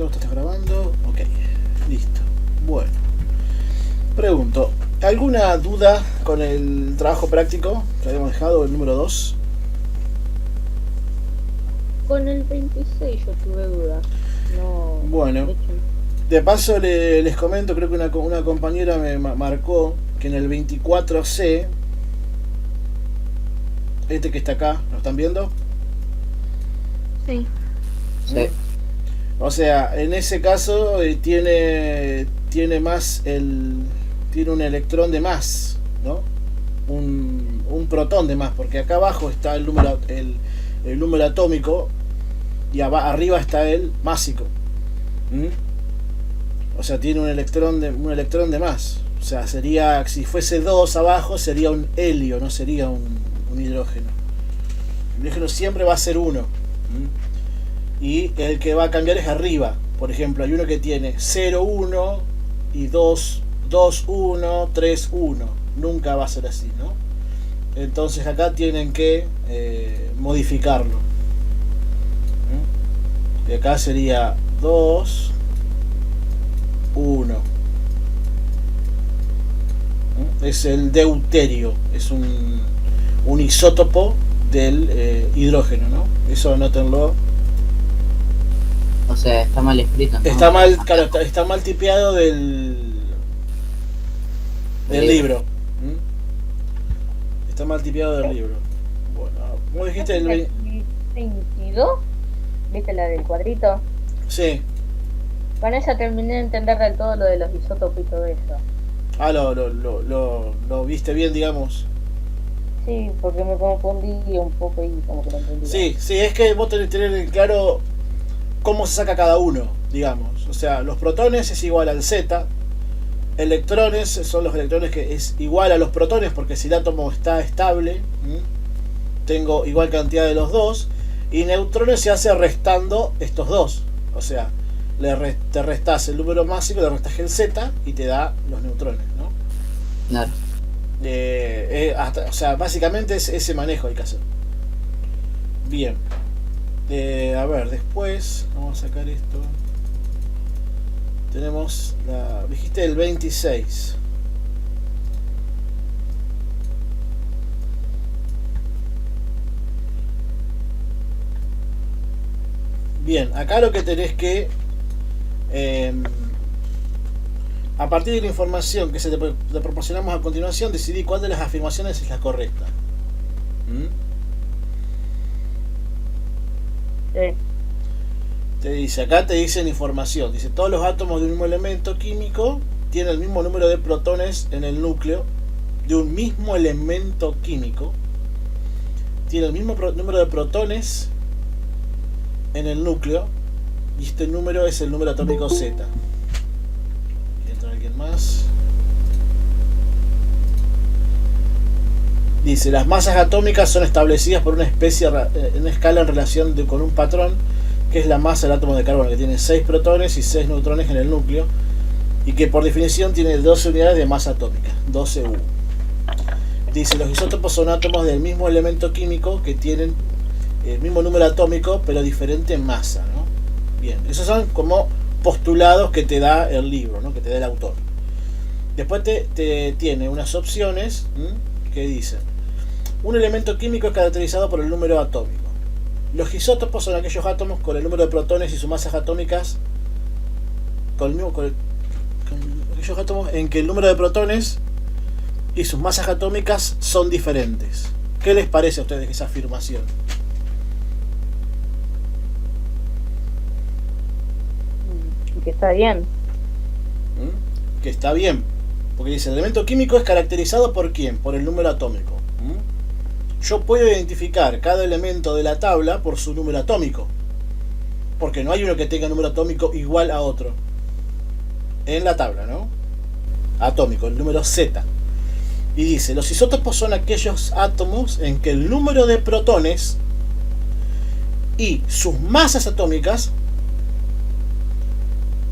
¿Estás grabando? Ok, listo. Bueno, pregunto, ¿alguna duda con el trabajo práctico que habíamos dejado, el número 2? Con el 26 yo tuve dudas. No, Bueno, de hecho, de paso les comento, creo que una compañera me marcó que en el 24C, este que está acá, ¿lo están viendo? sí. ¿Mm? Sí. O sea, en ese caso tiene más tiene un electrón de más, ¿no? Un protón de más, porque acá abajo está el número atómico y arriba está el másico. ¿Mm? O sea, tiene un electrón de más. O sea, sería, si fuese 2 abajo, sería un helio, no sería un hidrógeno. El hidrógeno siempre va a ser 1. Y el que va a cambiar es arriba. Por ejemplo, hay uno que tiene 0, 1 y 2, 2, 1, 3, 1. Nunca va a ser así, ¿no? Entonces acá tienen que modificarlo. Y acá sería 2, 1. Es el deuterio. Es un isótopo del hidrógeno, ¿no? Eso anótenlo. O sea, está mal escrito, ¿no? Está mal, claro, está mal tipeado del libro. Está mal tipeado del libro. Bueno, ¿cómo dijiste el 22, ¿viste la del cuadrito? Sí. Con esa terminé de entender del todo lo de los isótopos y todo eso. Ah, lo viste bien, digamos. Sí, porque me confundí un poco y como que lo entendí. Sí, sí, es que vos tenés que tener en claro cómo se saca cada uno, digamos. O sea, los protones es igual al Z. Electrones son los electrones que es igual a los protones, porque si el átomo está estable, tengo igual cantidad de los dos. Y neutrones se hace restando estos dos. O sea, te restás el número másico, le restás el Z y te da los neutrones, ¿no? Claro. O sea, básicamente es ese manejo hay que hacer. Bien. A ver, después vamos a sacar esto. Tenemos dijiste el 26. Bien, acá lo que tenés que a partir de la información que te proporcionamos a continuación, decidí cuál de las afirmaciones es la correcta. Sí. Acá te dicen información. Dice, todos los átomos de un mismo elemento químico tienen el mismo número de protones en el núcleo de un mismo elemento químico. Tiene el mismo número de protones en el núcleo. Y este número es el número atómico Z. ¿Entra alguien más? Dice, las masas atómicas son establecidas por una escala en relación con un patrón, que es la masa del átomo de carbono, que tiene 6 protones y 6 neutrones en el núcleo, y que por definición tiene 12 unidades de masa atómica, 12 U. Dice, los isótopos son átomos del mismo elemento químico que tienen el mismo número atómico, pero diferente masa, ¿no? Bien, esos son como postulados que te da el libro, ¿no? Que te da el autor. Después te tiene unas opciones que dicen, un elemento químico es caracterizado por el número atómico. Los isótopos son aquellos átomos con el número de protones y sus masas atómicas aquellos átomos en que el número de protones y sus masas atómicas son diferentes. ¿Qué les parece a ustedes esa afirmación? Y que está bien. Que está bien, porque dice, el elemento químico es caracterizado por ¿quién? Por el número atómico. Yo puedo identificar cada elemento de la tabla por su número atómico, porque no hay uno que tenga número atómico igual a otro en la tabla, ¿no? Atómico, el número Z. Y dice, los isótopos son aquellos átomos en que el número de protones y sus masas atómicas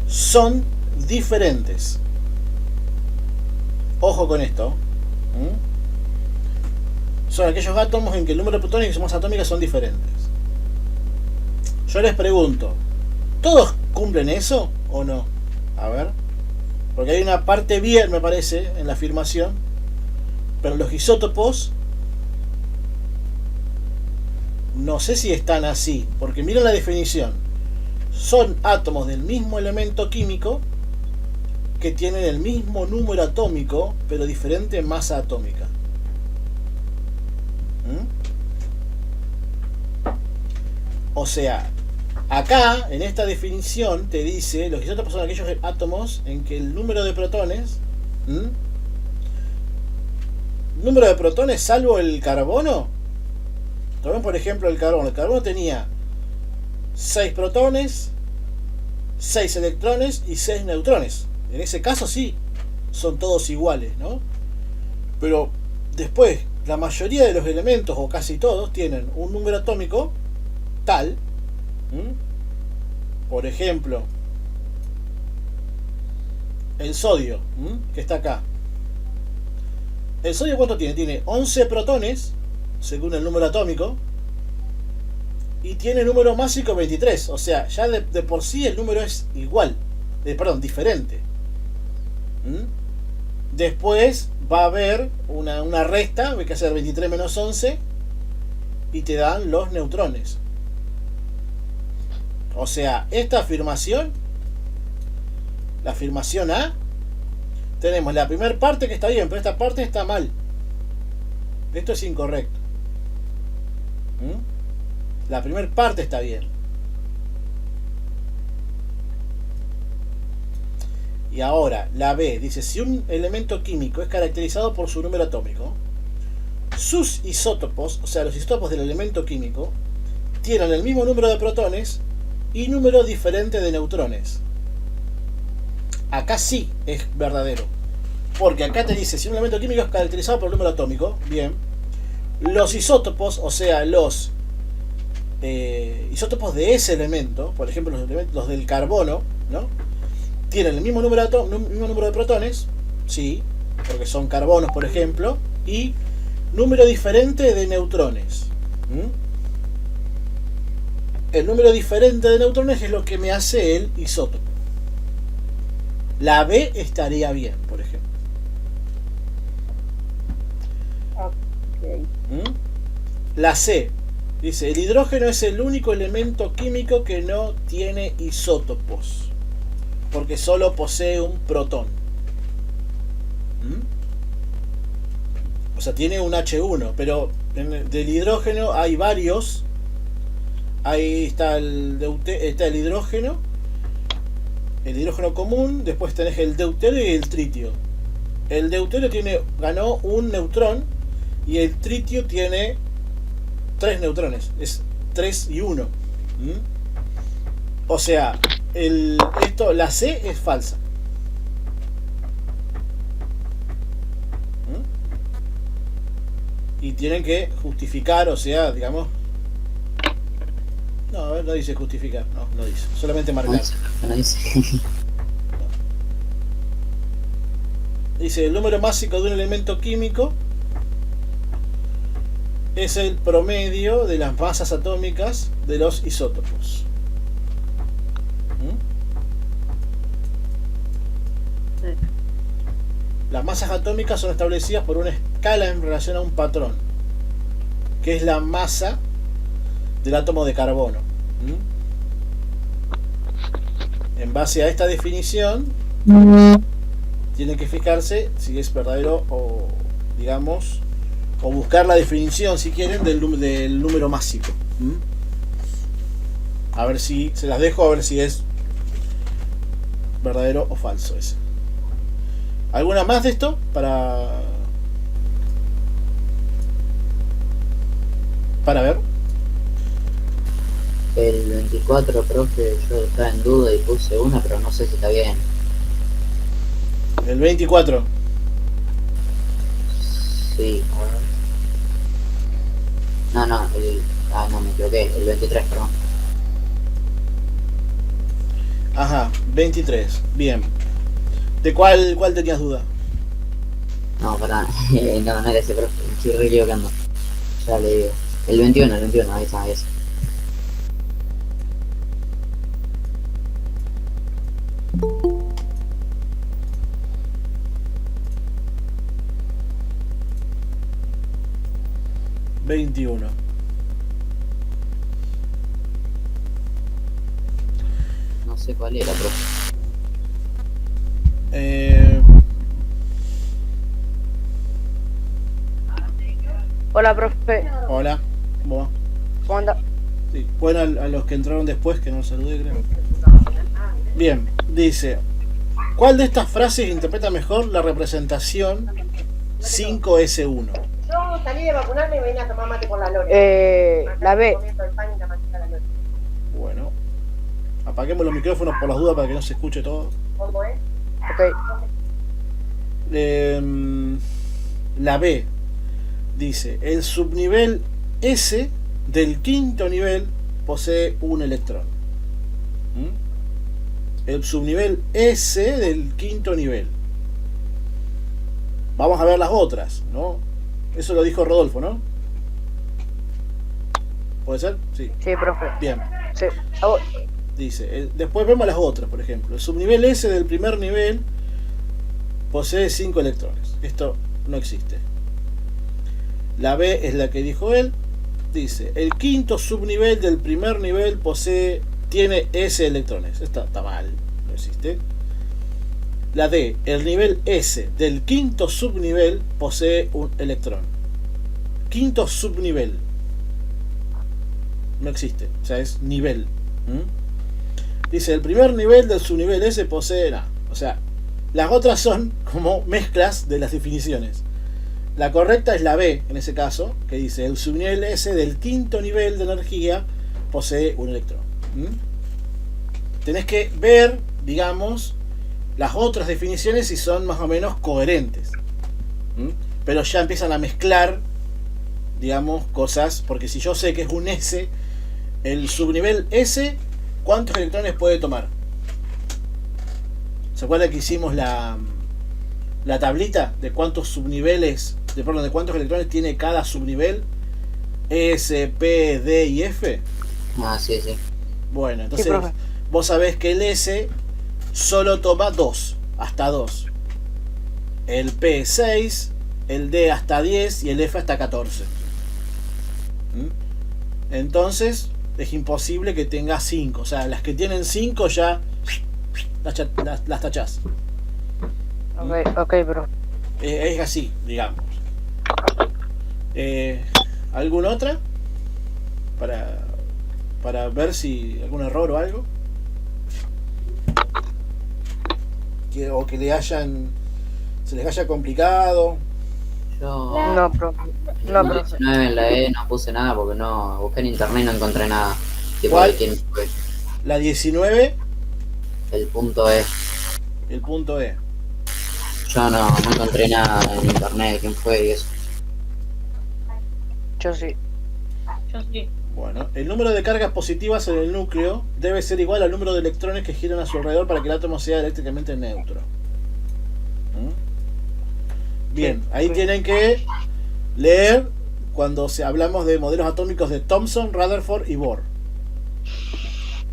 son diferentes. Ojo con esto. Son aquellos átomos en que el número de protones y sus masas atómicas son diferentes. Yo les pregunto, ¿Todos cumplen eso o no? A ver. Porque hay una parte bien, me parece, en la afirmación. Pero los isótopos no sé si están así. Porque miren la definición. Son átomos del mismo elemento químico que tienen el mismo número atómico, pero diferente masa atómica. O sea, acá, en esta definición, te dice, los isótopos son aquellos átomos en que el número de protones, número de protones salvo el carbono. Tomemos por ejemplo el carbono. El carbono tenía 6 protones, 6 electrones y 6 neutrones. En ese caso sí, son todos iguales, ¿no? Pero después, la mayoría de los elementos, o casi todos, tienen un número atómico tal. Por ejemplo, el sodio, que está acá. ¿El sodio cuánto tiene? Tiene 11 protones, según el número atómico, y tiene número másico 23. O sea, ya de por sí el número es igual, diferente. Después va a haber una resta, hay que hacer 23 menos 11, y te dan los neutrones. O sea, esta afirmación, la afirmación A, tenemos la primera parte que está bien, pero esta parte está mal. Esto es incorrecto. La primera parte está bien. Y ahora, la B dice, si un elemento químico es caracterizado por su número atómico, sus isótopos, o sea, los isótopos del elemento químico, tienen el mismo número de protones y número diferente de neutrones. Acá sí es verdadero, porque acá te dice, si un elemento químico es caracterizado por el número atómico, bien, los isótopos, o sea, los isótopos de ese elemento, por ejemplo los del carbono, ¿no? Tienen el mismo número de protones, sí, porque son carbonos, por ejemplo, y número diferente de neutrones. El número diferente de neutrones es lo que me hace el isótopo. La B estaría bien, por ejemplo. Okay. La C dice, el hidrógeno es el único elemento químico que no tiene isótopos, porque solo posee un protón. O sea, tiene un H1, pero del hidrógeno hay varios. Ahí está el hidrógeno, el hidrógeno común, después tenés el deuterio y el tritio. El deuterio ganó un neutrón y el tritio tiene 3 neutrones, es 3 y 1. O sea, la C es falsa. Y tienen que justificar, o sea, digamos. No, a ver, no dice justificar, no dice, solamente marcar. No dice. Dice, el número másico de un elemento químico es el promedio de las masas atómicas de los isótopos. Sí. Las masas atómicas son establecidas por una escala en relación a un patrón, que es la masa del átomo de carbono. En base a esta definición, tienen que fijarse si es verdadero o, digamos, o buscar la definición, si quieren, del número másico. A ver si se las dejo, a ver si es verdadero o falso ese. ¿Alguna más de esto para ver? El 24, profe, yo estaba en duda y puse una, pero no sé si está bien. El 24. Sí, a ver. No, no, me equivoqué, el 23, perdón. Ajá, 23. Bien. ¿De cuál tenías duda? No, perdón, no era ese, profe, me estoy re equivocando. Ya le digo. El 21, ahí está, ese. 21. No sé cuál era, profe. Hola, profe. Hola, ¿cómo va? ¿Cómo anda? Sí, bueno, a los que entraron después, que no los saludé, creo. Bien, dice: ¿cuál de estas frases interpreta mejor la representación 5S1? Yo salí de vacunarme y venía a tomar mate con la Lore. La B. Comiendo el pan y la manteca de la Lore. Bueno, apaguemos los micrófonos por las dudas para que no se escuche todo. ¿Cómo es? Ok. La B dice: el subnivel S del quinto nivel posee un electrón. El subnivel S del quinto nivel. Vamos a ver las otras, ¿no? Eso lo dijo Rodolfo, ¿no? ¿Puede ser? Sí. Sí, profe. Bien. Sí. A vos. Dice, después vemos las otras, por ejemplo. El subnivel S del primer nivel posee 5 electrones. Esto no existe. La B es la que dijo él. Dice, el quinto subnivel del primer nivel tiene S electrones. Esto está mal, no existe. La D, el nivel S del quinto subnivel posee un electrón. Quinto subnivel. No existe, o sea, es nivel. Dice, el primer nivel del subnivel S posee nada. O sea, las otras son como mezclas de las definiciones. La correcta es la B, en ese caso, que dice, el subnivel S del quinto nivel de energía posee un electrón. Tenés que ver, digamos, las otras definiciones si son más o menos coherentes. Pero ya empiezan a mezclar, digamos, cosas, porque si yo sé que es un S, el subnivel S, ¿cuántos electrones puede tomar? ¿Se acuerdan que hicimos la tablita de cuántos subniveles, de cuántos electrones tiene cada subnivel? S, P, D y F. Ah, sí, sí. Bueno, entonces Sí, profe. vos sabés que el S solo toma 2, hasta 2. El P 6, el D hasta 10 y el F hasta 14. Entonces es imposible que tenga 5. O sea, las que tienen 5 ya las tachás. Ok, profe. Es así, digamos. ¿Alguna otra? Para ver si algún error o algo. O que se les haya complicado. Yo No, profe. en No, la profe. 19 en la E no puse nada porque no busqué en internet y no encontré nada. Tipo ¿Cuál? de quién fue. La 19, El punto E. el punto E. Yo no encontré nada en internet de quién fue y eso. Yo sí. Yo sí. Bueno, el número de cargas positivas en el núcleo debe ser igual al número de electrones que giran a su alrededor para que el átomo sea eléctricamente neutro. Bien, ahí Sí. tienen que leer cuando hablamos de modelos atómicos de Thomson, Rutherford y Bohr.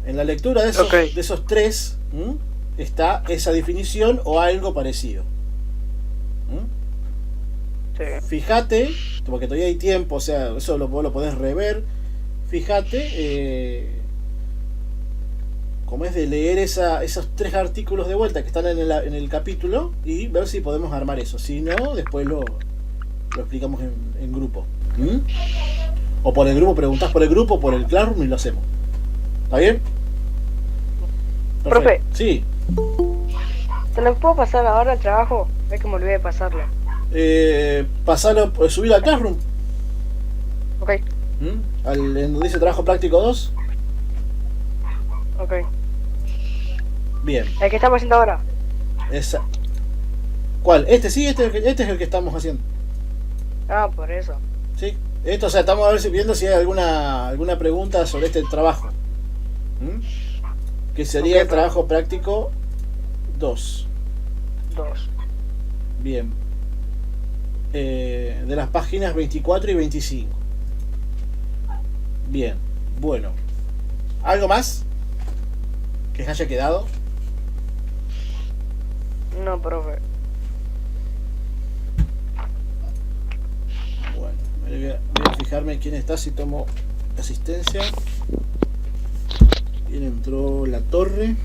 En la lectura de esos, Ok. de esos tres está esa definición o algo parecido. Sí. Fíjate, porque todavía hay tiempo, o sea, eso vos lo podés rever. Fíjate cómo es de leer esos 3 artículos de vuelta que están en el capítulo y ver si podemos armar eso. Si no, después lo explicamos en grupo. O por el grupo, preguntás por el grupo, por el Classroom y lo hacemos. ¿Está bien? Profe. Sí. ¿Te lo puedo pasar ahora al trabajo? Es que me olvidé de pasarlo. Pasalo, subir al Classroom. Ok, En donde dice trabajo práctico 2. ok. Bien. ¿El que estamos haciendo ahora? Esa. ¿Cuál? Este sí, este es el que estamos haciendo. Ah, por eso. ¿Sí? Esto, o sea, estamos a ver viendo si hay alguna pregunta sobre este trabajo. Que sería Ok, el trabajo práctico 2. 2. Bien. De las páginas 24 y 25. Bien. Bueno. ¿Algo más que haya quedado? No, profe. Bueno, voy a fijarme quién está, si tomo asistencia. Bien, entró La Torre.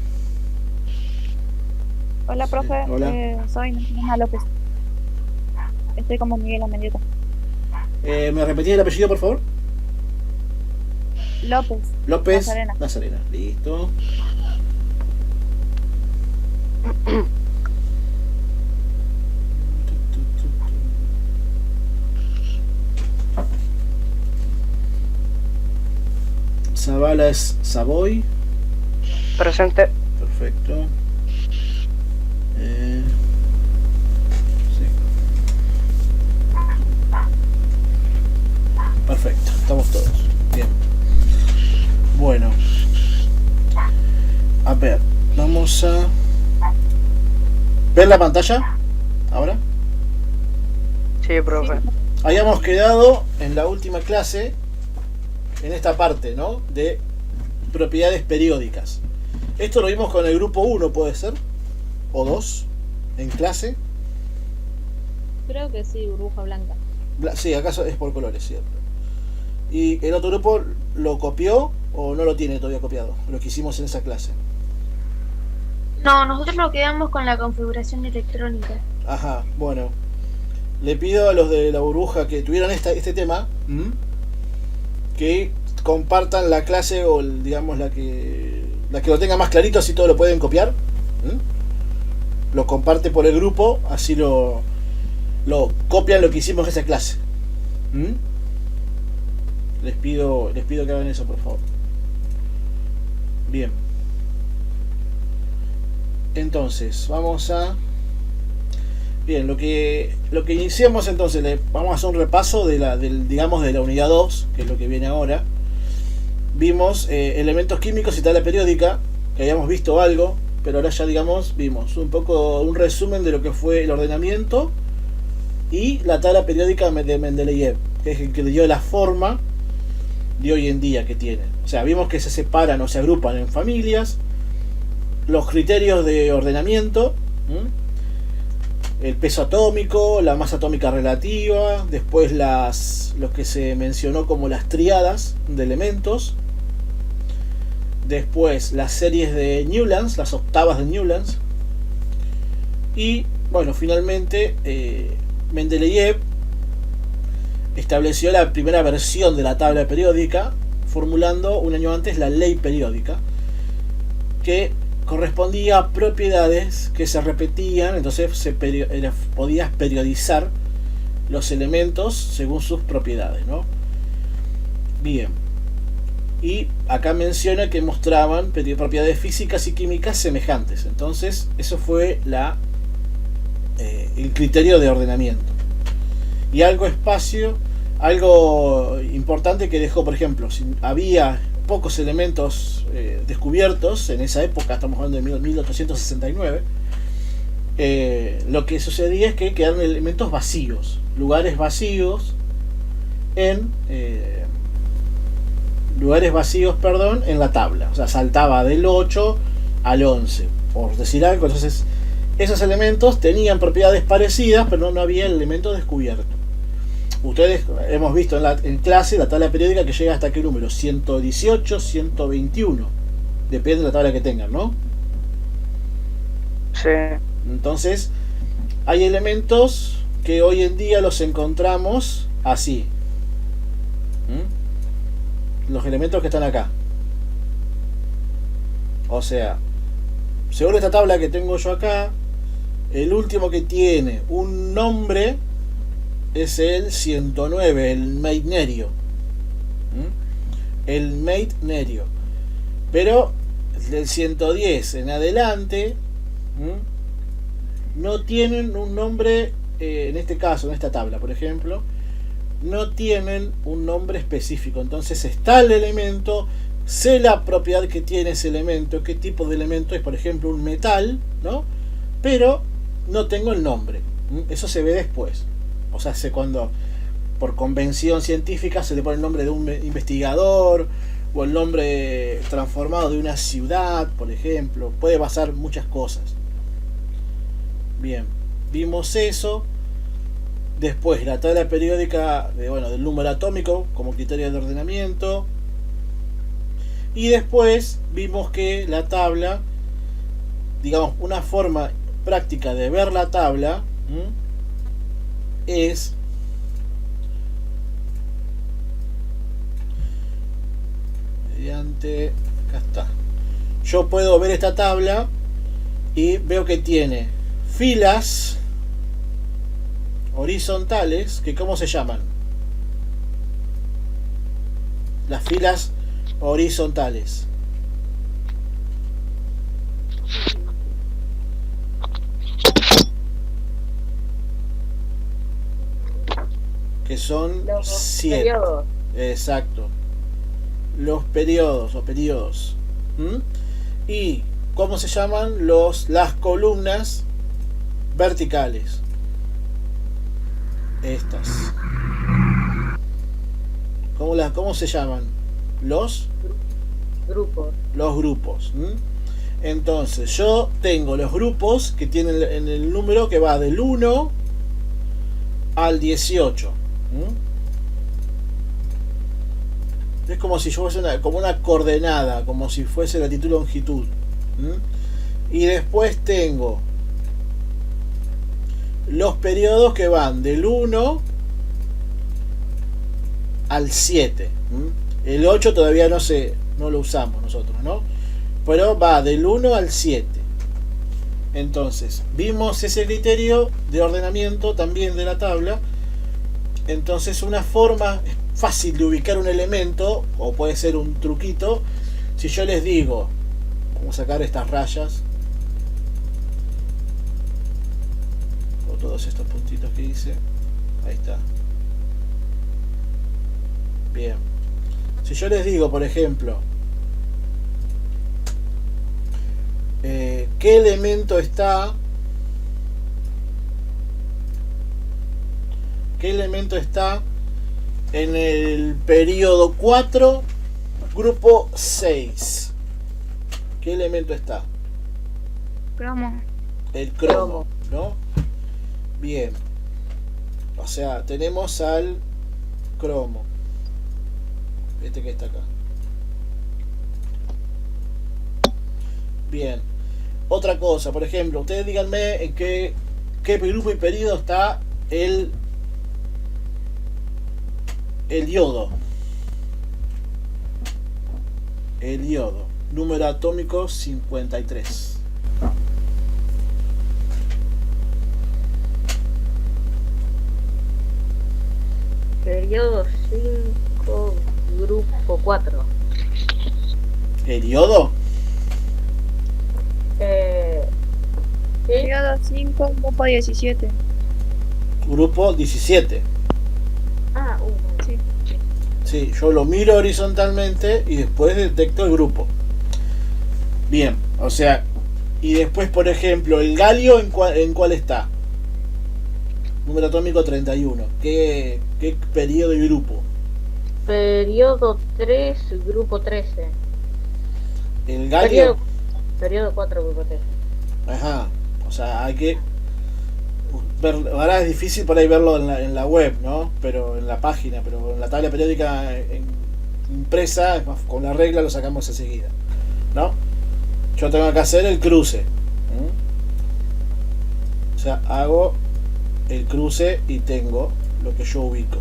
Hola, Sí, profe. hola. Soy Natalia López. Estoy como Miguel Mendieta. ¿Me repetís el apellido, por favor? López. López Nazarena. Nazarena. Listo. Zavala es Savoy. Presente. Perfecto. Sí. Perfecto, estamos todos. Bien. Bueno. A ver, vamos a ver la pantalla. Ahora. Sí, profe. Habíamos quedado en la última clase en esta parte, ¿no? De propiedades periódicas. Esto lo vimos con el grupo 1, ¿puede ser? ¿O 2? En clase. Creo que sí, burbuja blanca. Sí, acaso es por colores, ¿cierto? ¿Y el otro grupo lo copió o no lo tiene todavía copiado? Lo que hicimos en esa clase. No, nosotros nos quedamos con la configuración electrónica. Ajá, bueno. Le pido a los de la burbuja que tuvieran este tema, que compartan la clase o digamos la que lo tenga más clarito, así todos lo pueden copiar. Lo comparte por el grupo, así lo copian lo que hicimos en esa clase. Les pido que hagan eso, por favor. Bien. Entonces, vamos a... Bien, lo que iniciamos entonces, vamos a hacer un repaso de la unidad 2, que es lo que viene ahora. Vimos elementos químicos y tabla periódica, que habíamos visto algo, pero ahora ya vimos un poco un resumen de lo que fue el ordenamiento y la tabla periódica de Mendeleev, que es el que le dio la forma de hoy en día que tiene. O sea, vimos que se separan o se agrupan en familias, los criterios de ordenamiento, el peso atómico, la masa atómica relativa, después lo que se mencionó como las tríadas de elementos, después las series de Newlands, las octavas de Newlands, y bueno, finalmente Mendeleev estableció la primera versión de la tabla periódica, formulando un año antes la ley periódica, que correspondía a propiedades que se repetían, entonces podías periodizar los elementos según sus propiedades, ¿no? Bien. Y acá menciona que mostraban propiedades físicas y químicas semejantes. Entonces, eso fue el criterio de ordenamiento. Y algo importante que dejó, por ejemplo, si había pocos elementos descubiertos en esa época, estamos hablando de 1869, lo que sucedía es que quedaron elementos vacíos, lugares vacíos en la tabla, o sea, saltaba del 8 al 11, por decir algo. Entonces esos elementos tenían propiedades parecidas, pero no había el elemento descubierto. Ustedes hemos visto en clase la tabla periódica que llega hasta qué número, 118, 121, depende de la tabla que tengan, ¿no? Sí. Entonces hay elementos que hoy en día los encontramos así. Los elementos que están acá, o sea, según esta tabla que tengo yo acá, el último que tiene un nombre es el 109, el meitnerio. El meitnerio. Pero del 110 en adelante no tienen un nombre, en este caso, en esta tabla, por ejemplo, no tienen un nombre específico. Entonces está el elemento, sé la propiedad que tiene ese elemento, qué tipo de elemento es, por ejemplo, un metal, ¿no? Pero no tengo el nombre. Eso se ve después. O sea, cuando por convención científica se le pone el nombre de un investigador o el nombre transformado de una ciudad, por ejemplo. Puede pasar muchas cosas. Bien, vimos eso. Después la tabla periódica del número atómico como criterio de ordenamiento. Y después vimos que la tabla, digamos, una forma práctica de ver la tabla es mediante, acá está, yo puedo ver esta tabla y veo que tiene filas horizontales, que ¿cómo se llaman? Las filas horizontales. Que son Los 7. periodos. Exacto. Los periodos o periodos. ¿Y cómo se llaman? Las columnas verticales. Estas. ¿Cómo se llaman? Los grupos. Entonces yo tengo los grupos que tienen en el número que va del 1 al 18. Es como si yo fuese como una coordenada, como si fuese latitud y longitud. Y después tengo los periodos que van del 1 al 7. El 8 todavía no lo usamos nosotros, ¿no? Pero va del 1 al 7. Entonces, vimos ese criterio de ordenamiento también de la tabla. Entonces, una forma fácil de ubicar un elemento, o puede ser un truquito, si yo les digo, vamos a sacar estas rayas, o todos estos puntitos que hice, ahí está. Bien. Si yo les digo, por ejemplo, ¿qué elemento está? ¿Qué elemento está en el periodo 4, grupo 6? ¿Qué elemento está? Cromo. El cromo, ¿no? Bien. O sea, tenemos al cromo. Este que está acá. Bien. Otra cosa, por ejemplo, ustedes díganme en qué grupo y periodo está el yodo. El yodo. Número atómico 53. Periodo 5, grupo 4. ¿El yodo? ¿Sí? Periodo 5, grupo 17. Grupo 17. Ah, Sí. Sí, yo lo miro horizontalmente y después detecto el grupo. Bien, o sea, y después, por ejemplo, el galio, ¿en cuál está? Número atómico 31. ¿Qué periodo y grupo? periodo 3, grupo 13. El galio. Periodo 4, grupo 13. Ajá, o sea, hay que ver, ahora es difícil por ahí verlo en la web, ¿no? Pero en la página, pero en la tabla periódica impresa, con la regla lo sacamos enseguida, ¿no? Yo tengo que hacer el cruce. O sea, hago el cruce y tengo lo que yo ubico.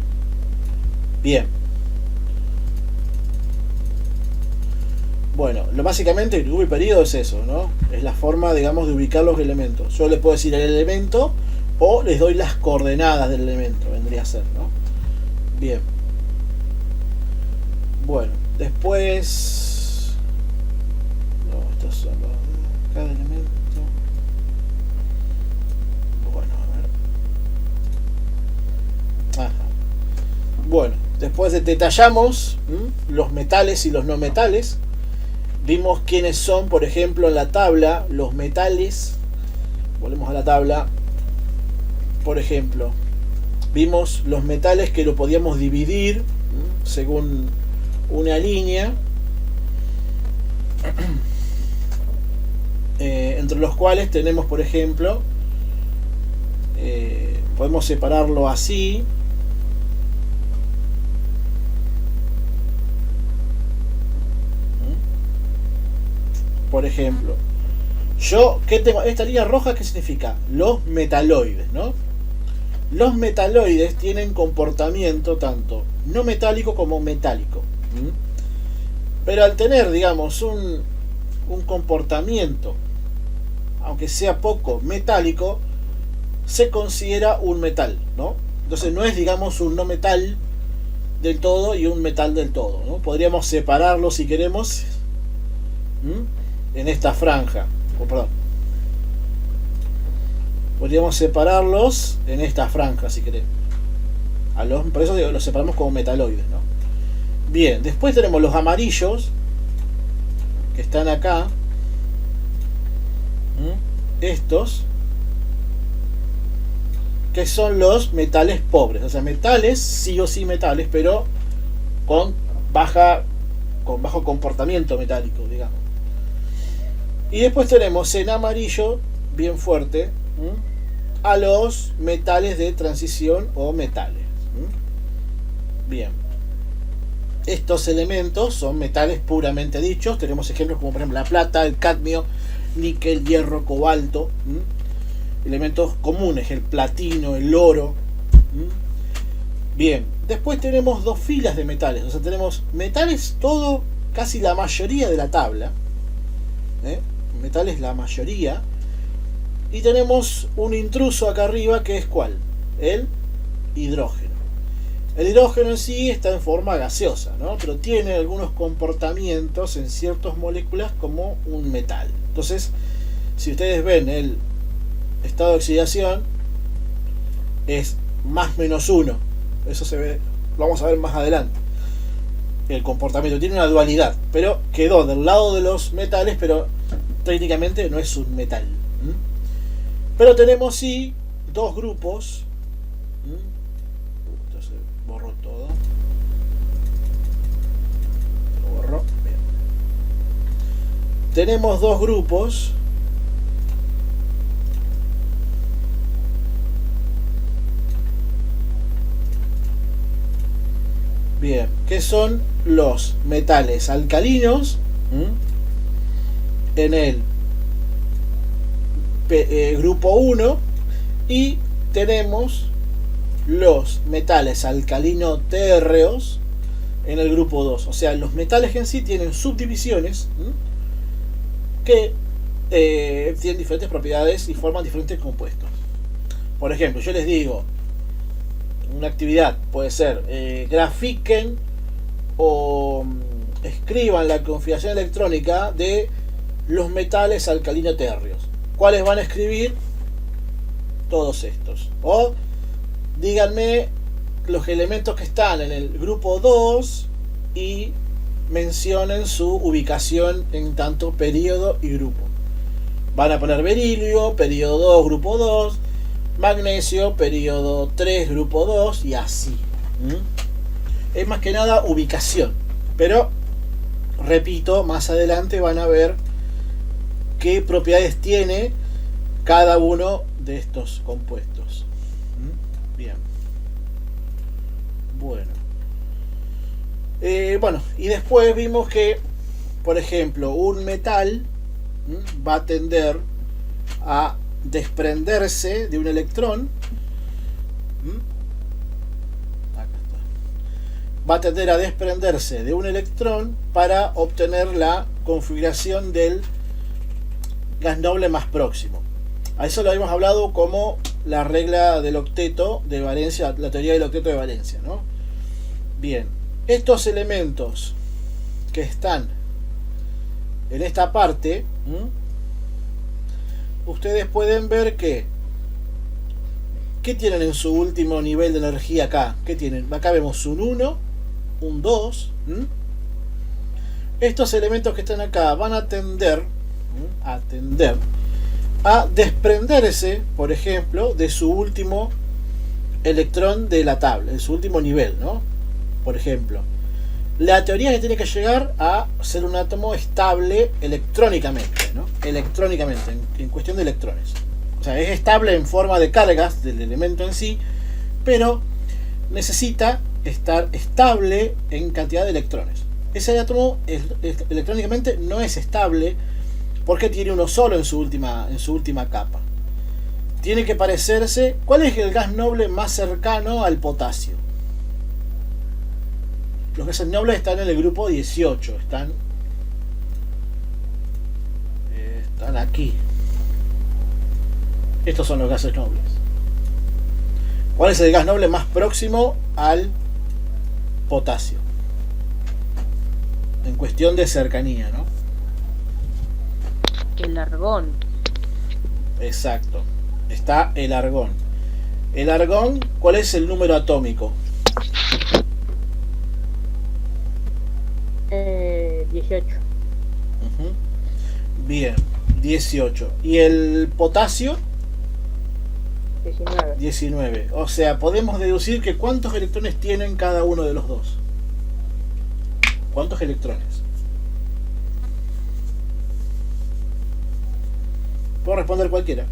Bien. Bueno, básicamente el grupo y periodo es eso, ¿no? Es la forma, digamos, de ubicar los elementos. Yo les puedo decir el elemento o les doy las coordenadas del elemento, vendría a ser, ¿no? Bien. Bueno, después... No, estos son los de cada elemento. Bueno, a ver. Ajá. Bueno, después detallamos los metales y los no metales. Vimos quiénes son, por ejemplo, en la tabla, los metales. Volvemos a la tabla. Por ejemplo, vimos los metales que lo podíamos dividir según una línea, entre los cuales tenemos, por ejemplo, Podemos separarlo así. Por ejemplo, yo, ¿qué tengo? Esta línea roja, ¿qué significa? Los metaloides, ¿no? Los metaloides tienen comportamiento tanto no metálico como metálico. Pero al tener, digamos, un comportamiento, aunque sea poco metálico, se considera un metal, ¿no? Entonces no es, digamos, un no metal del todo y un metal del todo, ¿no? Podríamos separarlo si queremos en esta franja. Perdón. Podríamos separarlos en esta franja si queremos. Por eso los separamos como metaloides, ¿no? Bien, después tenemos los amarillos que están acá. Estos que son los metales pobres, o sea, metales, sí o sí metales, pero con bajo comportamiento metálico, digamos. Y después tenemos en amarillo, bien fuerte, a los metales de transición o metales. Bien. Estos elementos son metales puramente dichos. Tenemos ejemplos como por ejemplo la plata, el cadmio, níquel, hierro, cobalto. Elementos comunes, el platino, el oro. Bien. Después tenemos dos filas de metales. O sea, tenemos metales, todo, casi la mayoría de la tabla. Metales la mayoría. Y tenemos un intruso acá arriba que es ¿cuál? El hidrógeno. El hidrógeno en sí está en forma gaseosa, ¿no? Pero tiene algunos comportamientos en ciertas moléculas como un metal. Entonces, si ustedes ven el estado de oxidación, es +-1. Eso se ve, lo vamos a ver más adelante. El comportamiento tiene una dualidad, pero quedó del lado de los metales, pero técnicamente no es un metal. Pero tenemos sí dos grupos. Esto se borró todo. Lo borró. Bien. Tenemos dos grupos. Bien, que son los metales alcalinos en el grupo 1, y tenemos los metales alcalino térreos en el grupo 2. O sea, los metales en sí tienen subdivisiones que tienen diferentes propiedades y forman diferentes compuestos. Por ejemplo, yo les digo, una actividad puede ser grafiquen o escriban la configuración electrónica de los metales alcalino térreos. ¿Cuáles van a escribir? Todos estos. O díganme los elementos que están en el grupo 2 y mencionen su ubicación en tanto periodo y grupo. Van a poner berilio, periodo 2, grupo 2, magnesio, periodo 3, grupo 2 y así. Es más que nada ubicación. Pero, repito, más adelante van a ver qué propiedades tiene cada uno de estos compuestos. Bien. Bueno, y después vimos que, por ejemplo, un metal va a tender a desprenderse de un electrón. Acá está. Va a tender a desprenderse de un electrón para obtener la configuración del gas noble más próximo. A eso lo habíamos hablado como la regla del octeto de valencia, la teoría del octeto de valencia, ¿no? Bien, estos elementos que están en esta parte, ustedes pueden ver que ¿qué tienen en su último nivel de energía acá? ¿Qué tienen? Acá vemos un 1, un 2. Estos elementos que están acá van a tender a desprenderse, por ejemplo, de su último electrón de la tabla, de su último nivel, ¿no? Por ejemplo, la teoría es que tiene que llegar a ser un átomo estable electrónicamente, ¿no? Electrónicamente, en cuestión de electrones. O sea, es estable en forma de cargas del elemento en sí, pero necesita estar estable en cantidad de electrones. Ese átomo electrónicamente no es estable porque tiene uno solo en su última capa. Tiene que parecerse. ¿Cuál es el gas noble más cercano al potasio? Los gases nobles están en el grupo 18. Están aquí. Estos son los gases nobles. ¿Cuál es el gas noble más próximo al potasio? En cuestión de cercanía, ¿no? El argón. Exacto. Está el argón. El argón, ¿cuál es el número atómico? 18. Bien, 18. ¿Y el potasio? 19. 19. O sea, podemos deducir que ¿cuántos electrones tienen cada uno de los dos? ¿Cuántos electrones? Puedo responder cualquiera.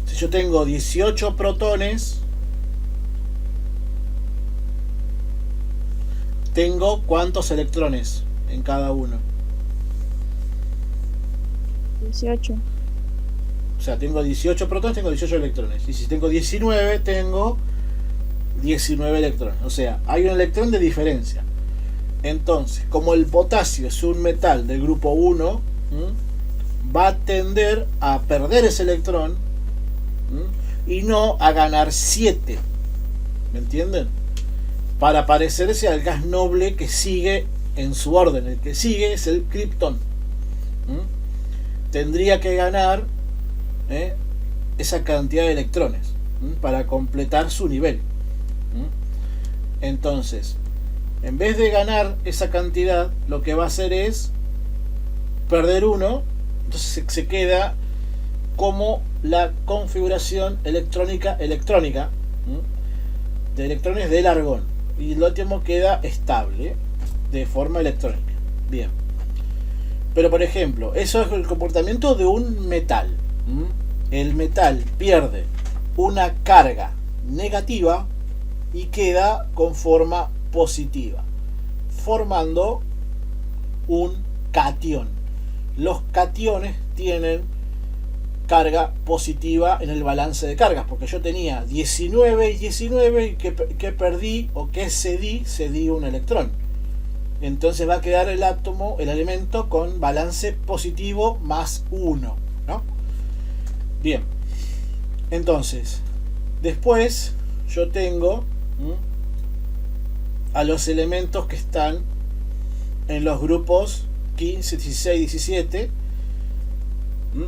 Si yo tengo 18 protones, tengo ¿cuántos electrones en cada uno? 18. O sea, tengo 18 protones, tengo 18 electrones. Y si tengo 19, tengo 19 electrones. O sea, hay un electrón de diferencia. Entonces, como el potasio es un metal del grupo 1, va a tender a perder ese electrón y no a ganar 7. ¿Me entienden? Para parecerse al gas noble que sigue en su orden. El que sigue es el kriptón. Tendría que ganar esa cantidad de electrones para completar su nivel. Entonces, en vez de ganar esa cantidad, lo que va a hacer es perder uno. Entonces se queda como la configuración electrónica de electrones del argón, y el último queda estable de forma electrónica. Bien, pero por ejemplo, eso es el comportamiento de un metal. El metal pierde una carga negativa y queda con forma positiva, formando un catión. Los cationes tienen carga positiva en el balance de cargas, porque yo tenía 19 y 19 y que perdí o que cedí un electrón. Entonces va a quedar el átomo, el elemento, con balance positivo más 1, ¿no? Bien, entonces después yo tengo a los elementos que están en los grupos 15, 16, 17,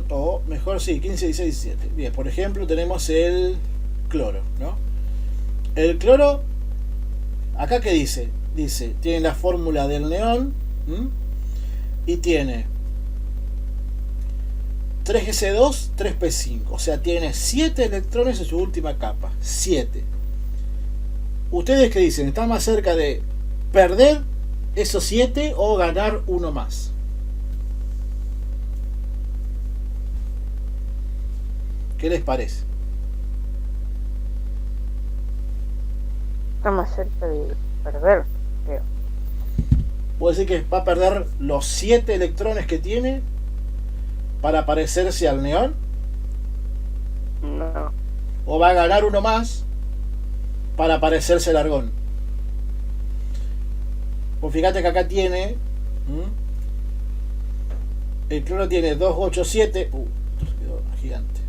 o mejor sí, 15, 16, 17. Bien, por ejemplo tenemos el cloro, ¿no? El cloro, acá ¿qué dice? Dice, tiene la fórmula del neón y tiene 3s2, 3p5, o sea, tiene 7 electrones en su última capa. 7. ¿Ustedes qué dicen? ¿Están más cerca de perder esos 7 o ganar uno más? ¿Qué les parece? Está más cerca de perder, creo. ¿Puedo decir que va a perder los 7 electrones que tiene para parecerse al neón? No. ¿O va a ganar uno más para parecerse al argón? Pues fíjate que acá tiene el cloro tiene 287. Esto se quedó gigante.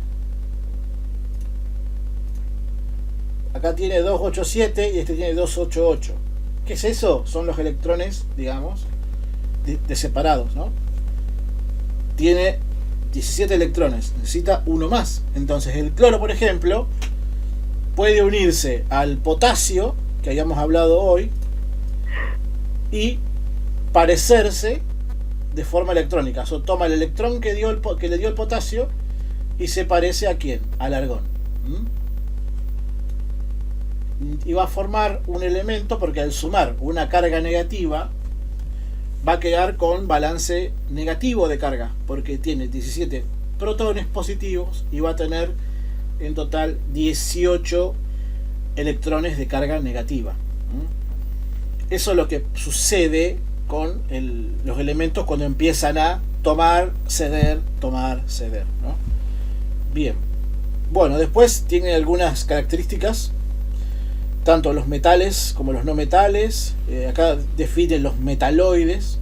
Acá tiene 287 y este tiene 288. ¿Qué es eso? Son los electrones, digamos, de separados, ¿no? Tiene 17 electrones, necesita uno más. Entonces el cloro, por ejemplo, puede unirse al potasio, que habíamos hablado hoy, y parecerse de forma electrónica. O sea, toma el electrón que le dio el potasio y se parece ¿a quién? Al argón. y va a formar un elemento, porque al sumar una carga negativa va a quedar con balance negativo de carga, porque tiene 17 protones positivos y va a tener en total 18 electrones de carga negativa. Eso es lo que sucede con los elementos cuando empiezan a tomar, ceder, ¿no? Bien. Bueno, después tiene algunas características, tanto los metales como los no metales. Acá definen los metaloides,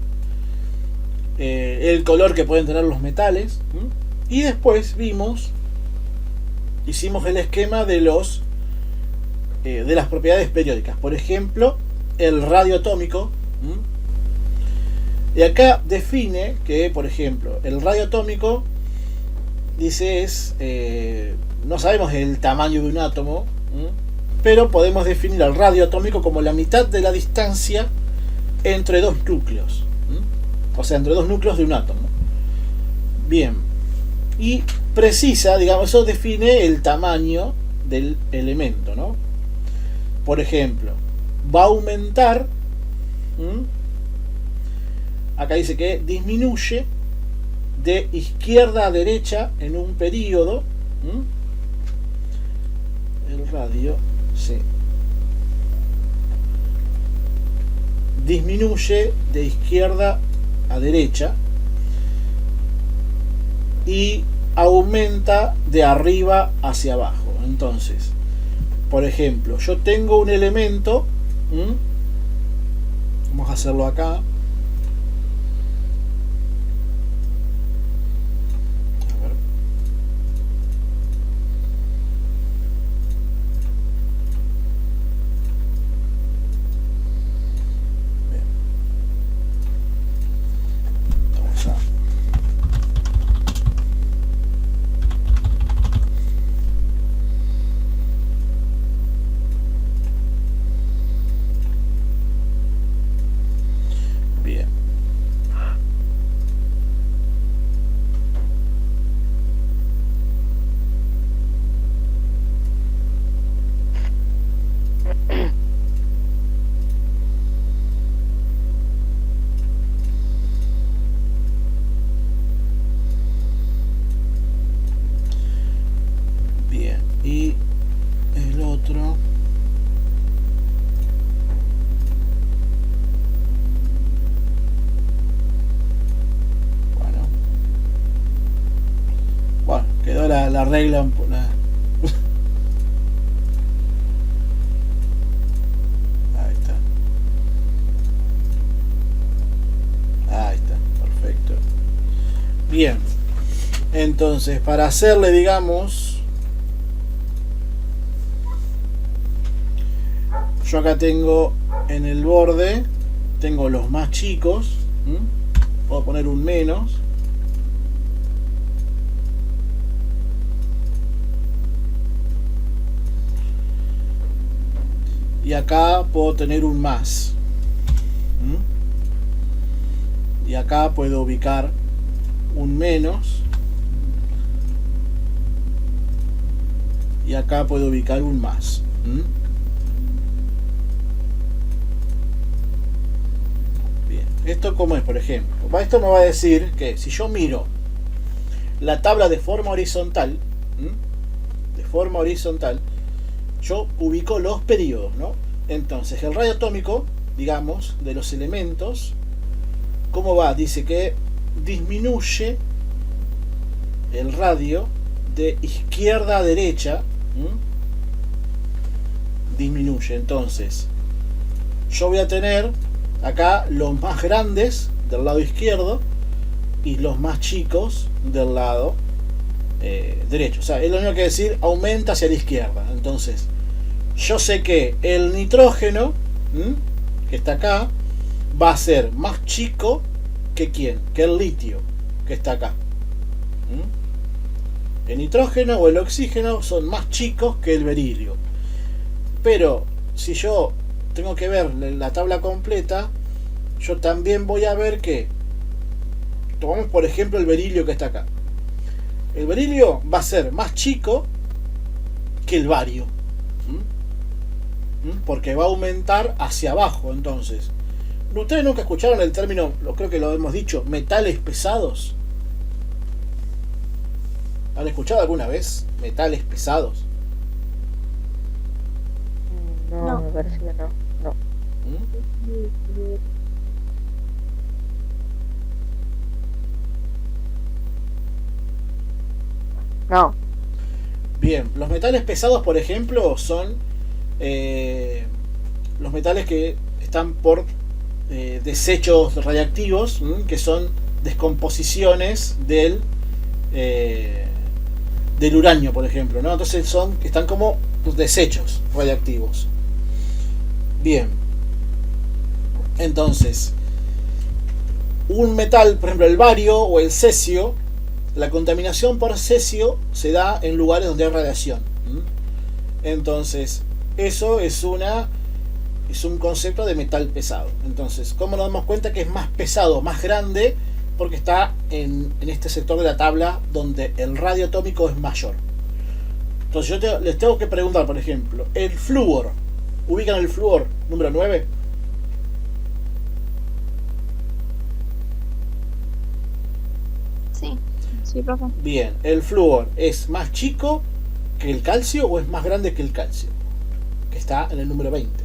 el color que pueden tener los metales. Y después hicimos el esquema de las propiedades periódicas. Por ejemplo, el radio atómico. Y acá define que, por ejemplo, el radio atómico dice no sabemos el tamaño de un átomo, pero podemos definir al radio atómico como la mitad de la distancia entre dos núcleos, o sea, entre dos núcleos de un átomo. Bien, y precisa, digamos, eso define el tamaño del elemento, ¿no? Por ejemplo, va a aumentar, acá dice que disminuye de izquierda a derecha en un periodo. El radio, sí, disminuye de izquierda a derecha y aumenta de arriba hacia abajo. Entonces, por ejemplo, yo tengo un elemento, vamos a hacerlo acá. Y el otro, bueno, quedó la regla ahí está, perfecto. Bien, entonces para hacerle, digamos, yo acá tengo en el borde, tengo los más chicos, puedo poner un menos, y acá puedo tener un más, y acá puedo ubicar un menos, y acá puedo ubicar un más. Esto como es, por ejemplo, esto me va a decir que si yo miro la tabla de forma horizontal, yo ubico los periodos, ¿no? Entonces el radio atómico, digamos, de los elementos, ¿cómo va? Dice que disminuye el radio de izquierda a derecha, disminuye. Entonces yo voy a tener acá los más grandes del lado izquierdo y los más chicos del lado derecho. O sea, es lo mismo que decir aumenta hacia la izquierda. Entonces, yo sé que el nitrógeno, que está acá, va a ser más chico que ¿quién? Que el litio, que está acá. El nitrógeno o el oxígeno son más chicos que el berilio. Pero si yo tengo que ver la tabla completa, yo también voy a ver que, tomamos por ejemplo el berilio que está acá. El berilio va a ser más chico que el bario. porque va a aumentar hacia abajo. Entonces, ¿ustedes nunca escucharon el término, creo que lo hemos dicho, metales pesados? ¿Han escuchado alguna vez metales pesados? No, No. me parece que no. No. No. Bien, los metales pesados, por ejemplo, son los metales que están por desechos radiactivos, que son descomposiciones del uranio, por ejemplo, ¿no? Entonces están como desechos radiactivos. Bien. Entonces, un metal, por ejemplo, el bario o el cesio, la contaminación por cesio se da en lugares donde hay radiación. Entonces, eso es un concepto de metal pesado. Entonces, ¿cómo nos damos cuenta que es más pesado, más grande? Porque está en este sector de la tabla donde el radio atómico es mayor. Entonces les tengo que preguntar, por ejemplo, el flúor. ¿Ubican el flúor número 9? Sí. Sí, profe. Bien, ¿el flúor es más chico que el calcio o es más grande que el calcio? Que está en el número 20.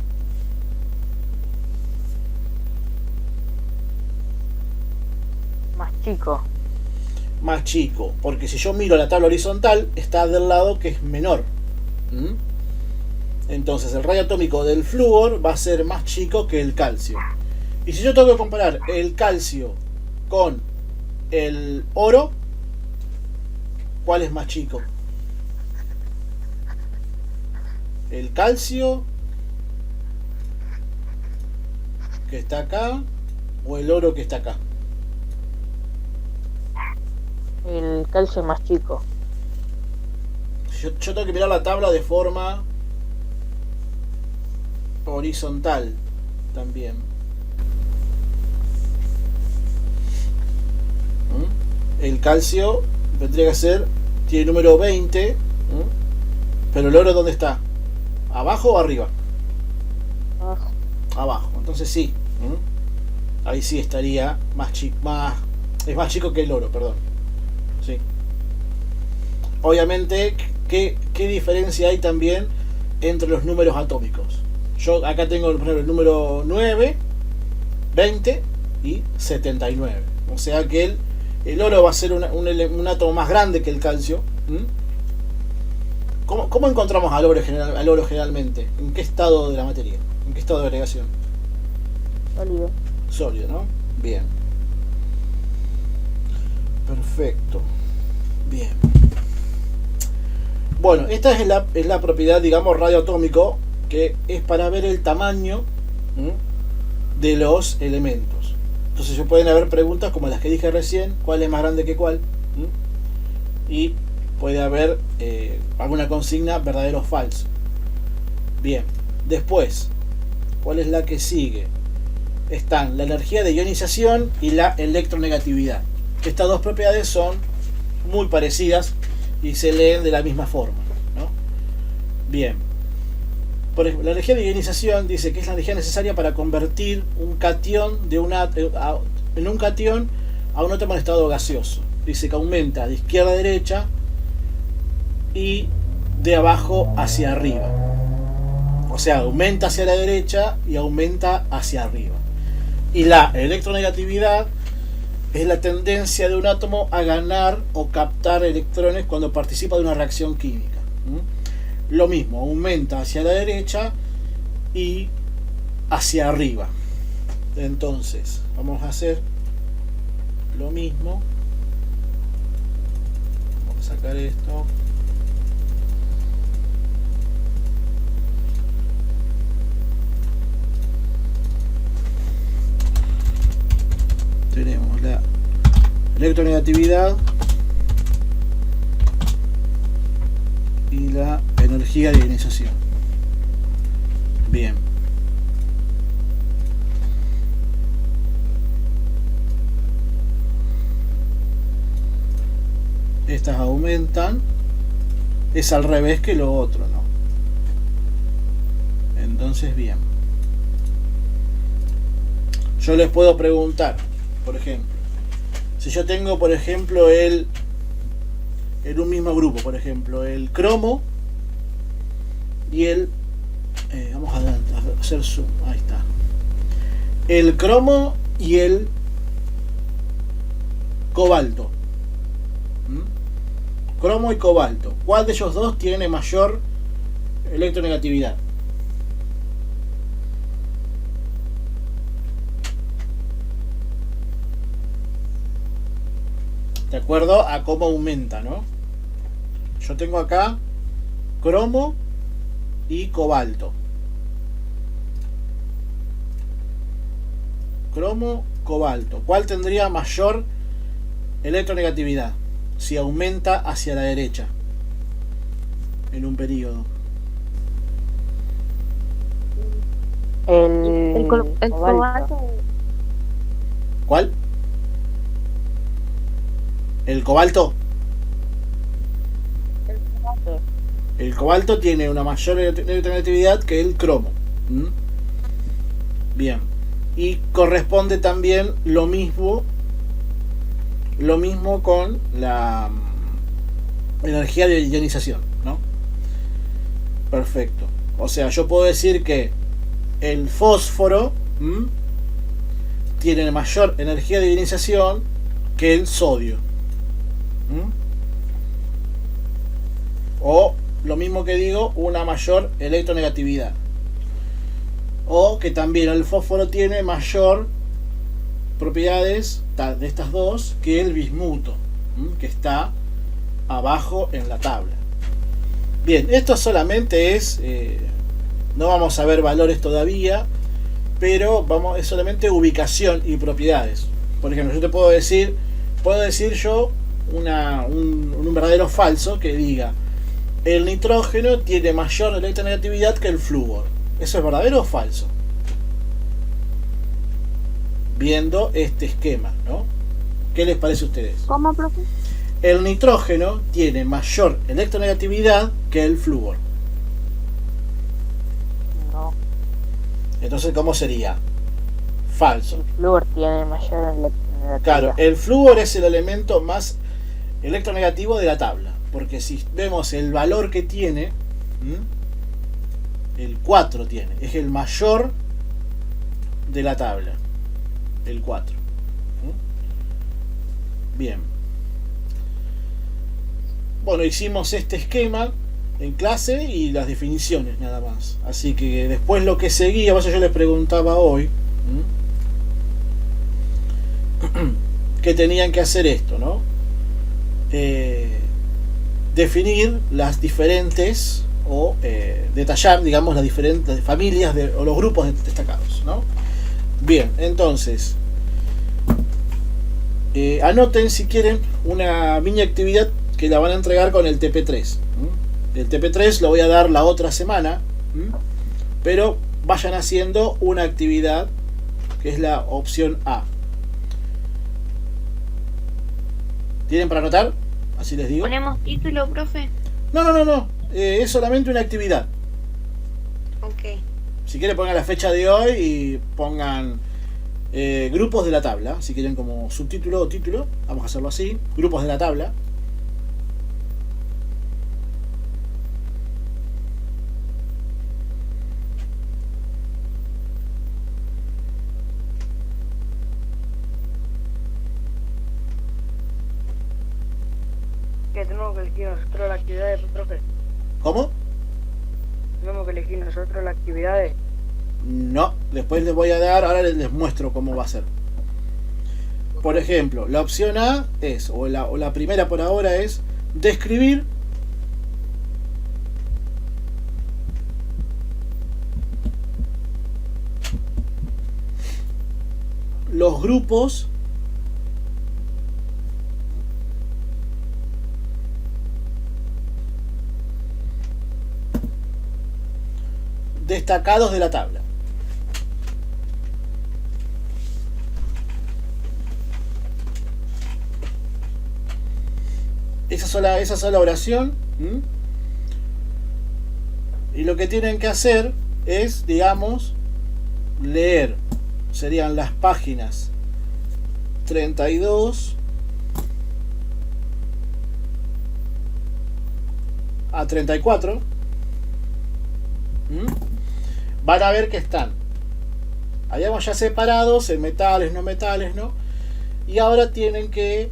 Más chico. Más chico, porque si yo miro la tabla horizontal, está del lado que es menor. Entonces el radio atómico del flúor va a ser más chico que el calcio. Y si yo tengo que comparar el calcio con el oro, ¿cuál es más chico? ¿El calcio que está acá o el oro que está acá? El calcio es más chico. Yo tengo que mirar la tabla de forma horizontal también. El calcio tendría que ser, tiene el número 20, pero el oro ¿dónde está? ¿Abajo o arriba? Abajo. Abajo, entonces sí. Ahí sí estaría más chico, es más chico que el oro, perdón. Sí. Obviamente, ¿qué diferencia hay también entre los números atómicos? Yo acá tengo, por ejemplo, el número 9, 20 y 79. O sea que el oro va a ser un átomo más grande que el calcio. ¿Cómo encontramos al oro generalmente? ¿En qué estado de la materia? ¿En qué estado de agregación? Sólido. Sólido, ¿no? Bien. Perfecto. Bien. Bueno, esta es la propiedad, digamos, radioatómico, que es para ver el tamaño de los elementos. Entonces se pueden haber preguntas como las que dije recién, ¿cuál es más grande que cuál? Y puede haber alguna consigna verdadero o falso. Bien, después, ¿cuál es la que sigue? Están la energía de ionización y la electronegatividad. Estas dos propiedades son muy parecidas y se leen de la misma forma, ¿no? Bien. Por ejemplo, la energía de ionización dice que es la energía necesaria para convertir un catión en un catión a un átomo en estado gaseoso. Dice que aumenta de izquierda a derecha y de abajo hacia arriba. O sea, aumenta hacia la derecha y aumenta hacia arriba. Y la electronegatividad es la tendencia de un átomo a ganar o captar electrones cuando participa de una reacción química. Lo mismo, aumenta hacia la derecha y hacia arriba. Entonces, vamos a hacer lo mismo. Vamos a sacar esto. Tenemos la electronegatividad y la energía de ionización. Bien. Estas aumentan. Es al revés que lo otro, ¿no? Entonces, bien. Yo les puedo preguntar, por ejemplo, si yo tengo, por ejemplo, en un mismo grupo, por ejemplo, el cromo y el... vamos a hacer zoom, ahí está. El cromo y el cobalto. Cromo y cobalto. ¿Cuál de ellos dos tiene mayor electronegatividad? De acuerdo a cómo aumenta, ¿no? Yo tengo acá cromo y cobalto. Cromo, cobalto. ¿Cuál tendría mayor electronegatividad si aumenta hacia la derecha en un periodo? El cobalto. ¿Cuál? ¿El cobalto? El cobalto tiene una mayor electronegatividad que el cromo. Bien. Y corresponde también lo mismo con la energía de ionización, ¿no? Perfecto. O sea, yo puedo decir que el fósforo tiene mayor energía de ionización que el sodio. O lo mismo que digo, una mayor electronegatividad. O que también el fósforo tiene mayor propiedades de estas dos que el bismuto, que está abajo en la tabla. Bien, esto solamente es, no vamos a ver valores todavía, pero es solamente ubicación y propiedades. Por ejemplo, yo te puedo decir yo un verdadero falso que diga: el nitrógeno tiene mayor electronegatividad que el flúor. ¿Eso es verdadero o falso? Viendo este esquema, ¿no? ¿Qué les parece a ustedes? ¿Cómo, profe? El nitrógeno tiene mayor electronegatividad que el flúor. No. Entonces, ¿cómo sería? Falso. El flúor tiene mayor electronegatividad. Claro, el flúor es el elemento más electronegativo de la tabla. Porque si vemos el valor que tiene, el 4 tiene, es el mayor de la tabla, el 4. Bien. Bueno, hicimos este esquema en clase y las definiciones nada más. Así que después lo que seguía, por eso yo les preguntaba hoy, que tenían que hacer esto, ¿no? Definir las diferentes o detallar, digamos, las diferentes familias o los grupos destacados, ¿no? Bien, entonces anoten si quieren una mini actividad que la van a entregar con el TP3. El TP3 lo voy a dar la otra semana, pero vayan haciendo una actividad que es la opción A. ¿Tienen para anotar? Así les digo. ¿Ponemos título, profe? No. Es solamente una actividad. Ok. Si quieren pongan la fecha de hoy y pongan grupos de la tabla. Si quieren como subtítulo o título, vamos a hacerlo así. Grupos de la tabla. Que tenemos que elegir nosotros las actividades, profe. ¿Cómo? Tenemos que elegir nosotros las actividades. No, después les voy a dar, ahora les muestro cómo va a ser. Por ejemplo, la opción A es, o la primera por ahora es, describir los grupos destacados de la tabla. Esa sola oración. Y lo que tienen que hacer es, digamos, leer. Serían las páginas 32 a 34. Van a ver que están, habíamos ya separados en metales, no metales, ¿no? Y ahora tienen que,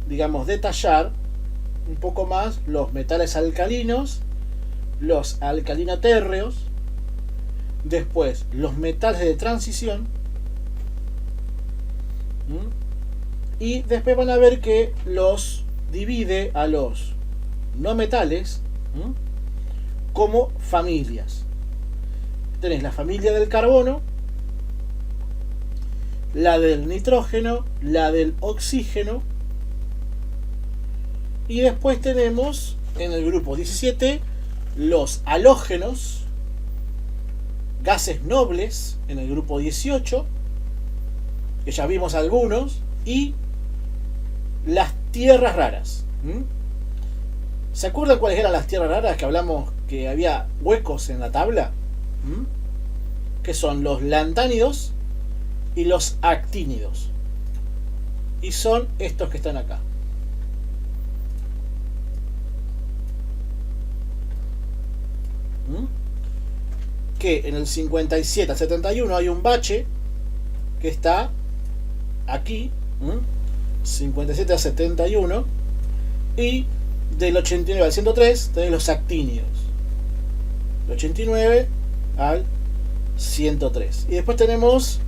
digamos, detallar un poco más los metales alcalinos, los alcalinotérreos, después los metales de transición, y después van a ver que los divide a los no metales como familias. Tenés la familia del carbono, la del nitrógeno, la del oxígeno, y después tenemos en el grupo 17 los halógenos, gases nobles en el grupo 18, que ya vimos algunos, y las tierras raras. ¿Se acuerdan cuáles eran las tierras raras que hablamos que había huecos en la tabla? Que son los lantánidos y los actínidos. Y son estos que están acá. Que en el 57 al 71 hay un bache que está aquí, 57 a 71, y del 89 al 103 tenés los actínidos, del 89 al 103, y después tenemos,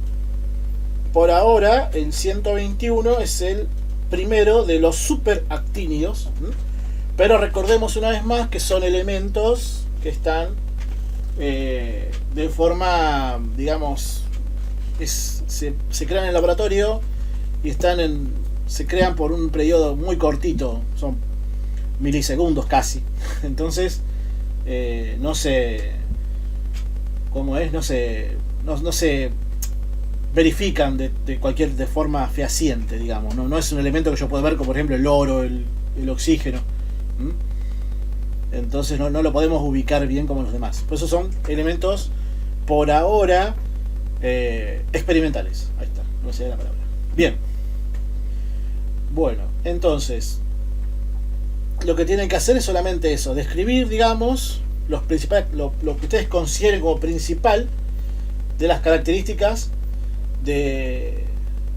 por ahora, el 121 es el primero de los superactínidos, pero recordemos una vez más que son elementos que están de forma, digamos, se crean en el laboratorio y se crean por un periodo muy cortito, son milisegundos casi. Entonces no se, ¿cómo es? No se verifican de forma fehaciente, digamos. No es un elemento que yo pueda ver como por ejemplo el oro, el oxígeno. Entonces no lo podemos ubicar bien como los demás. Por eso son elementos por ahora experimentales. Ahí está, no sé la palabra. Bien. Bueno, entonces lo que tienen que hacer es solamente eso, describir, digamos, los principales, lo que ustedes consideren como principal de las características de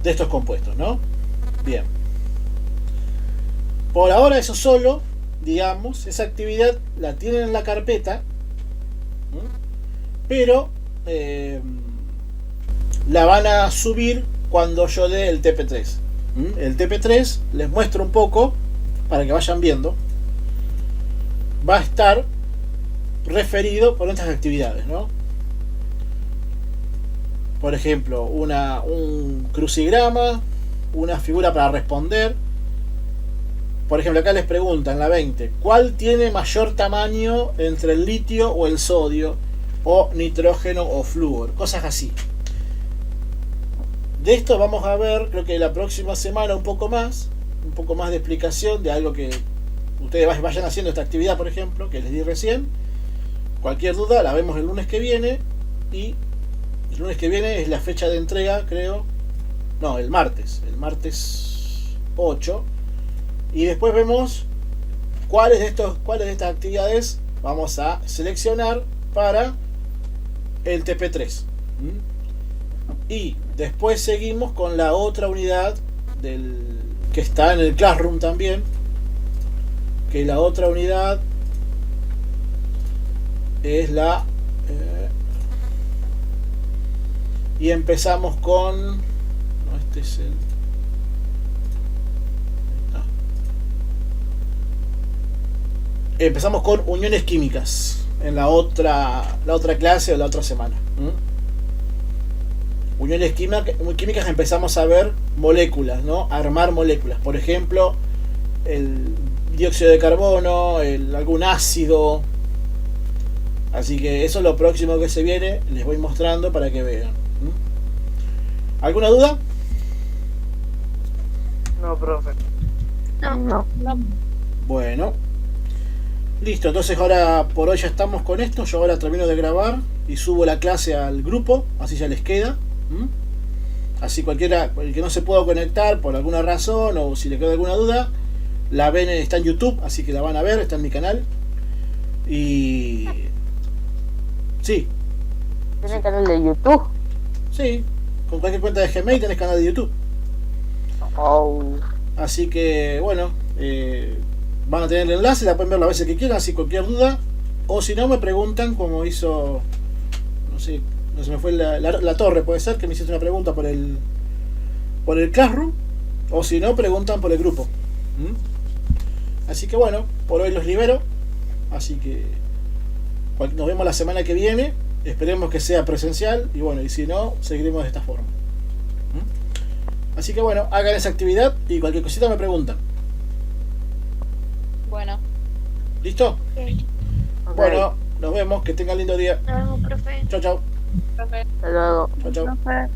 estos compuestos, ¿no? Bien. Por ahora eso solo, digamos, esa actividad la tienen en la carpeta, pero la van a subir cuando yo dé el TP3. El TP3 les muestro un poco para que vayan viendo. Va a estar referido por estas actividades, ¿no? Por ejemplo, un crucigrama, una figura para responder. Por ejemplo, acá les preguntan, la 20, ¿cuál tiene mayor tamaño entre el litio o el sodio? O nitrógeno o flúor, cosas así. De esto vamos a ver, creo que la próxima semana un poco más de explicación de algo que ustedes vayan haciendo esta actividad, por ejemplo, que les di recién. Cualquier duda la vemos el lunes que viene, y el lunes que viene es la fecha de entrega, creo. No, el martes 8. Y después vemos cuáles de estas actividades vamos a seleccionar para el TP3. Y después seguimos con la otra unidad que está en el Classroom también, que la otra unidad es la y empezamos con este es el empezamos con uniones químicas en la otra clase o la otra semana. Uniones químicas empezamos a ver moléculas, ¿no? Armar moléculas. Por ejemplo, el dióxido de carbono, algún ácido. Así que eso es lo próximo que se viene. Les voy mostrando para que vean. ¿Alguna duda? No, profe. No. No. Bueno. Listo, entonces ahora por hoy ya estamos con esto. Yo ahora termino de grabar y subo la clase al grupo, así ya les queda. Así cualquiera, el que no se pueda conectar por alguna razón o si le queda alguna duda, la ven, está en YouTube, así que la van a ver, está en mi canal. Y... sí, Tiene canal de YouTube. sí, con cualquier cuenta de Gmail tenés canal de YouTube. Oh. Así que bueno, van a tener el enlace, la pueden ver las veces que quieran, así cualquier duda. O si no me preguntan como hizo, no sé, no se me fue la torre, puede ser que me hiciste una pregunta por el Classroom. O si no, preguntan por el grupo. Así que bueno, por hoy los libero. Así que nos vemos la semana que viene. Esperemos que sea presencial. Y bueno, y si no, seguiremos de esta forma. Así que bueno, hagan esa actividad y cualquier cosita me preguntan. Bueno. ¿Listo? Ok. Bueno, nos vemos. Que tengan lindo día. Nos vemos, profe. Chao, chao. Profe. Hasta luego. Chao, chao. Profe.